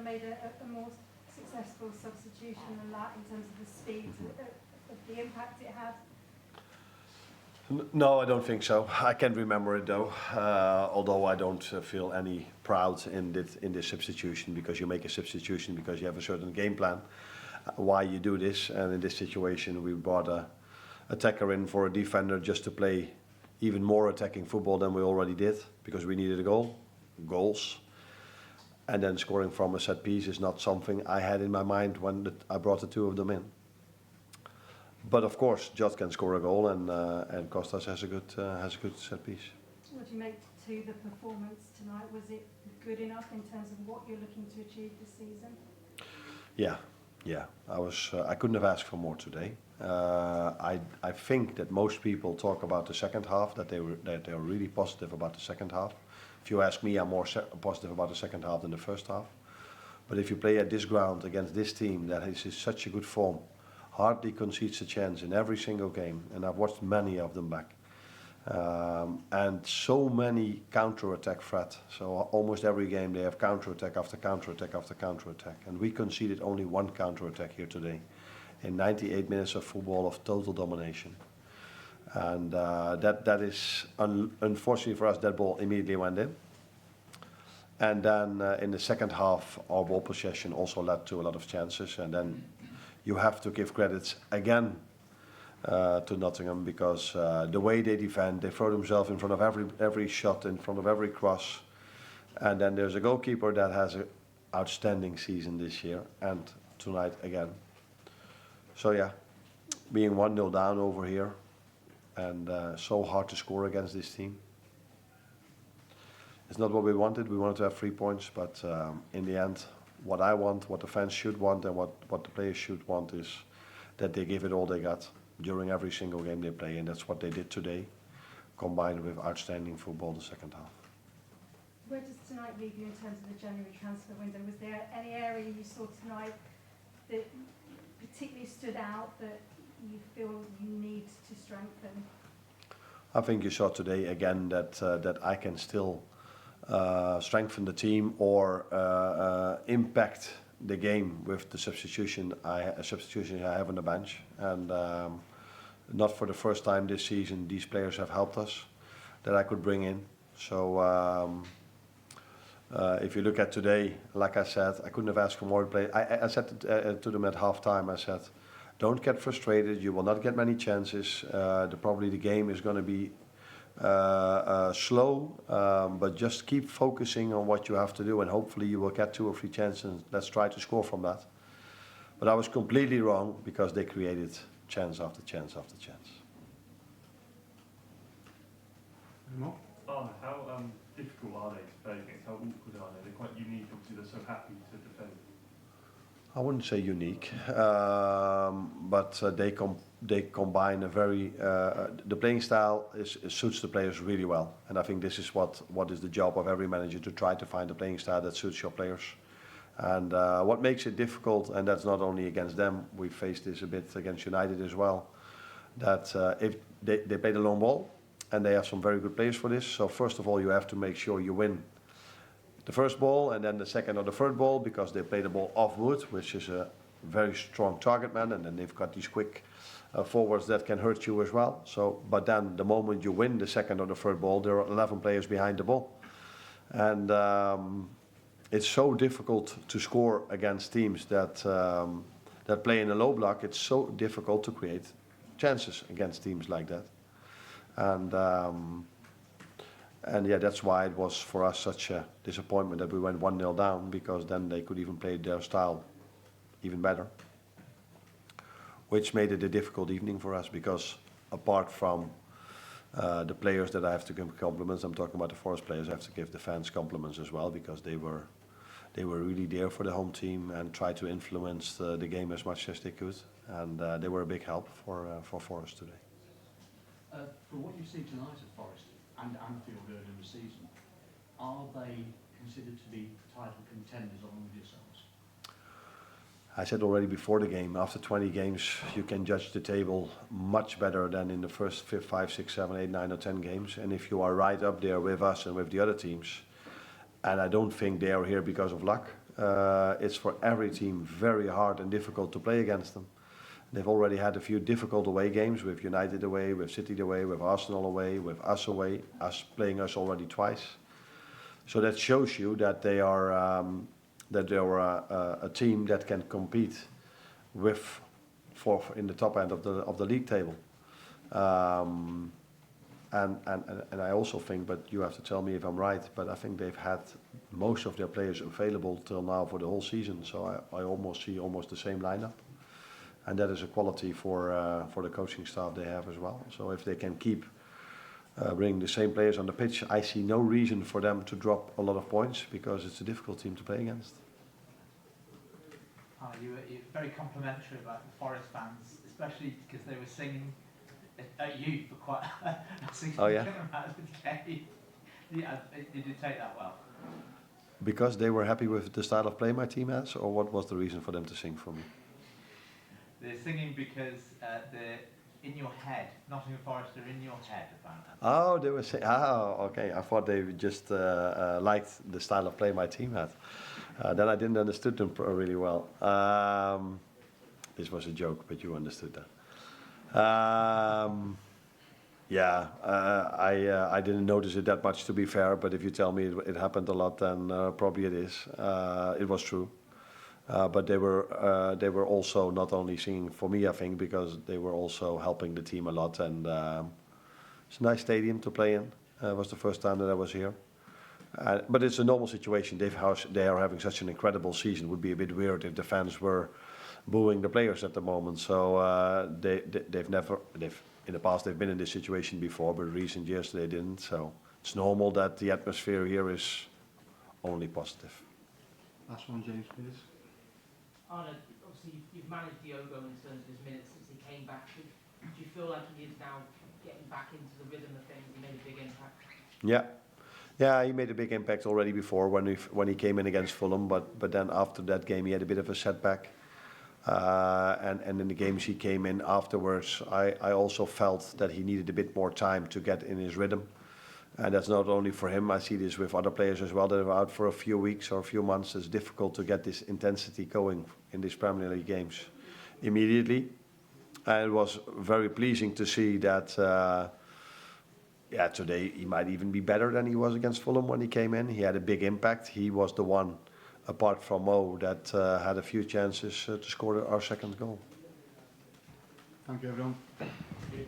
have made a more successful substitution than that in terms of the speed of the impact it had? No, I don't think so. I can't remember it though. Although I don't feel any proud in this substitution, because you make a substitution because you have a certain game plan why you do this. And in this situation, we brought a attacker in for a defender just to play even more attacking football than we already did, because we needed a goals. And then scoring from a set piece is not something I had in my mind when I brought the two of them in. But of course, Jot can score a goal, and Kostas has a good set piece. What do you make to the performance tonight? Was it good enough in terms of what you're looking to achieve this season? Yeah. I couldn't have asked for more today. I think that most people talk about the second half, that they are really positive about the second half. If you ask me, I'm more positive about the second half than the first half. But if you play at this ground against this team that is in such a good form, hardly concedes a chance in every single game, and I've watched many of them back. And so many counter-attack threat. So almost every game they have counter-attack after counter-attack after counter-attack. And we conceded only one counter-attack here today in 98 minutes of football of total domination. And that is, unfortunately for us, that ball immediately went in. And then in the second half, our ball possession also led to a lot of chances. And then you have to give credits again to Nottingham, because the way they defend, they throw themselves in front of every shot, in front of every cross. And then there's a goalkeeper that has an outstanding season this year, and tonight again. So yeah, being 1-0 down over here, and so hard to score against this team. It's not what we wanted. We wanted to have 3 points, but in the end, what I want, what the fans should want, and what the players should want is that they give it all they got during every single game they play, and that's what they did today, combined with outstanding football the second half. Where does tonight leave you in terms of the January transfer window? Was there any area you saw tonight that particularly stood out that you feel you need to strengthen? I think you saw today again that I can still strengthen the team or impact the game with the substitution I have on the bench. And not for the first time this season, these players have helped us that I could bring in. So if you look at today, like I said, I couldn't have asked for more play. I said to them at halftime, I said, don't get frustrated, you will not get many chances. Probably the game is going to be slow, but just keep focusing on what you have to do, and hopefully you will get 2 or 3 chances, and let's try to score from that. But I was completely wrong, because they created chance after chance after chance. How difficult are they to play against? How awkward are they? They're quite unique, obviously they're so happy to defend. I wouldn't say unique, but they combine a very, the playing style suits the players really well. And I think this is what is the job of every manager, to try to find a playing style that suits your players. And what makes it difficult, and that's not only against them, we faced this a bit against United as well, that if they play the long ball, and they have some very good players for this. So first of all, you have to make sure you win the first ball, and then the second or the third ball, because they play the ball off wood, which is a very strong target man, and then they've got these quick forwards that can hurt you as well. So, but then the moment you win the second or the third ball, there are 11 players behind the ball, and it's so difficult to score against teams that play in a low block. It's so difficult to create chances against teams like that, and yeah, that's why it was for us such a disappointment that we went 1-0 down, because then they could even play their style even better, which made it a difficult evening for us, because apart from the players that I have to give compliments, I'm talking about the Forest players, I have to give the fans compliments as well, because they were really there for the home team and tried to influence the game as much as they could, and they were a big help for Forest today. For what you see tonight at Forest and Anfield early in the season, are they considered to be title contenders along with yourselves? I said already before the game, after 20 games, you can judge the table much better than in the first 5, 6, 7, 8, 9 or 10 games. And if you are right up there with us and with the other teams, and I don't think they are here because of luck, It's for every team very hard and difficult to play against them. They've already had a few difficult away games with United away, with City away, with Arsenal away, with us away, us playing us already twice. So that shows you that they are a team that can compete with in the top end of the league table. And I also think, but you have to tell me if I'm right, but I think they've had most of their players available till now for the whole season. So I almost see the same lineup. And that is a quality for the coaching staff they have as well. So if they can keep bringing the same players on the pitch, I see no reason for them to drop a lot of points, because it's a difficult team to play against. You were very complimentary about the Forest fans, especially because they were singing at you for quite a significant amount of the game. Yeah, did you take that well? Because they were happy with the style of play my team has, or what was the reason for them to sing for me? They're singing because they're in your head. Nottingham Forest are in your head, apparently. Oh, they were saying, okay. I thought they just liked the style of play my team had. Then I didn't understood them really well. This was a joke, but you understood that. I didn't notice it that much, to be fair, but if you tell me it happened a lot, then probably it is. It was true. But they were also not only singing for me, I think, because they were also helping the team a lot. And it's a nice stadium to play in. It was the first time that I was here. But it's a normal situation. They are having such an incredible season. It would be a bit weird if the fans were booing the players at the moment. So in the past they've been in this situation before, but in recent years they didn't. So it's normal that the atmosphere here is only positive. Last one, James, please. Arne, obviously you've managed Diogo in terms of his minutes since he came back. Do you feel like he is now getting back into the rhythm of things? He made a big impact. Yeah, he made a big impact already before when he came in against Fulham, but then after that game he had a bit of a setback. And in the games he came in afterwards, I also felt that he needed a bit more time to get in his rhythm. And that's not only for him, I see this with other players as well that are out for a few weeks or a few months. It's difficult to get this intensity going in these Premier League games immediately. And it was very pleasing to see that, today he might even be better than he was against Fulham when he came in. He had a big impact. He was the one, apart from Mo, that had a few chances to score our second goal. Thank you, everyone. Thank you.